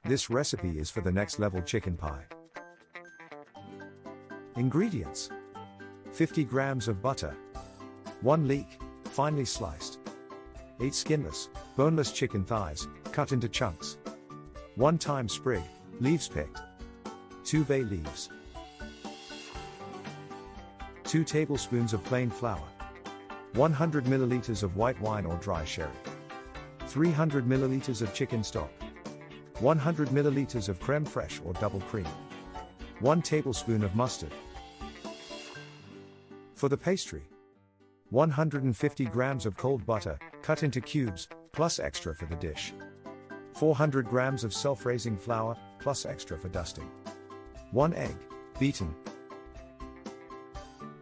This recipe is for the next level chicken pie. Ingredients: 50 grams of butter, 1 leek, finely sliced, 8 skinless, boneless chicken thighs, cut into chunks, 1 thyme sprig, leaves picked, 2 bay leaves, 2 tablespoons of plain flour, 100 milliliters of white wine or dry sherry, 300 milliliters of chicken stock, 100 milliliters of creme fraiche or double cream, 1 tablespoon of mustard. For the pastry: 150 grams of cold butter, cut into cubes, plus extra for the dish. 400 grams of self-raising flour, plus extra for dusting. 1 egg, beaten.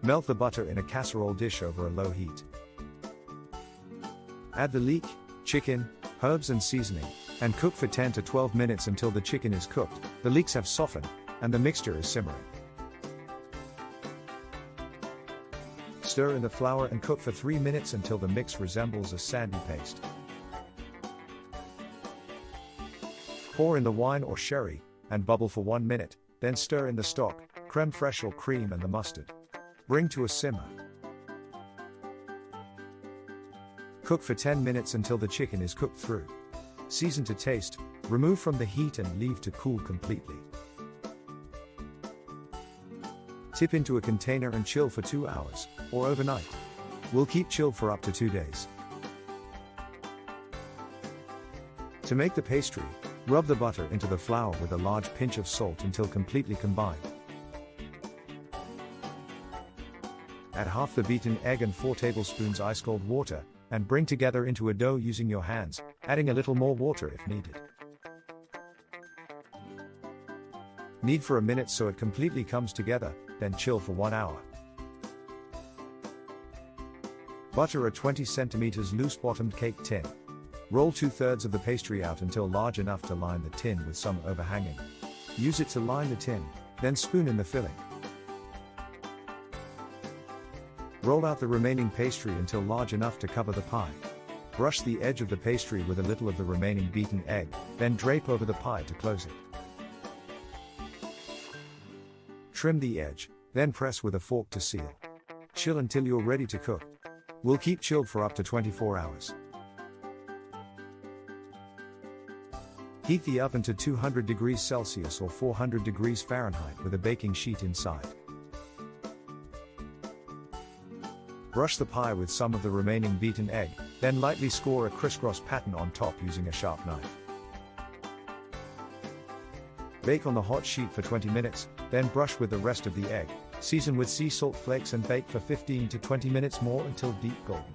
Melt the butter in a casserole dish over a low heat. Add the leek, chicken, herbs and seasoning, and cook for 10 to 12 minutes until the chicken is cooked, the leeks have softened, and the mixture is simmering. Stir in the flour and cook for 3 minutes until the mix resembles a sandy paste. Pour in the wine or sherry, and bubble for 1 minute, then stir in the stock, creme fraiche or cream and the mustard. Bring to a simmer. Cook for 10 minutes until the chicken is cooked through. Season to taste, remove from the heat and leave to cool completely. Tip into a container and chill for 2 hours, or overnight. Will keep chilled for up to 2 days. To make the pastry, rub the butter into the flour with a large pinch of salt until completely combined. Add half the beaten egg and 4 tablespoons ice cold water, and bring together into a dough using your hands, adding a little more water if needed. Knead for a minute so it completely comes together, then chill for 1 hour. Butter a 20 cm loose-bottomed cake tin. Roll 2/3 of the pastry out until large enough to line the tin with some overhanging. Use it to line the tin, then spoon in the filling. Roll out the remaining pastry until large enough to cover the pie. Brush the edge of the pastry with a little of the remaining beaten egg, then drape over the pie to close it. Trim the edge, then press with a fork to seal. Chill until you're ready to cook. Will keep chilled for up to 24 hours. Heat the oven to 200 degrees Celsius or 400 degrees Fahrenheit with a baking sheet inside. Brush the pie with some of the remaining beaten egg, then lightly score a crisscross pattern on top using a sharp knife. Bake on the hot sheet for 20 minutes, then brush with the rest of the egg, season with sea salt flakes and bake for 15 to 20 minutes more until deep golden.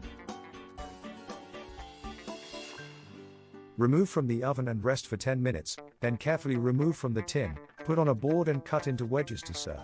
Remove from the oven and rest for 10 minutes, then carefully remove from the tin, put on a board and cut into wedges to serve.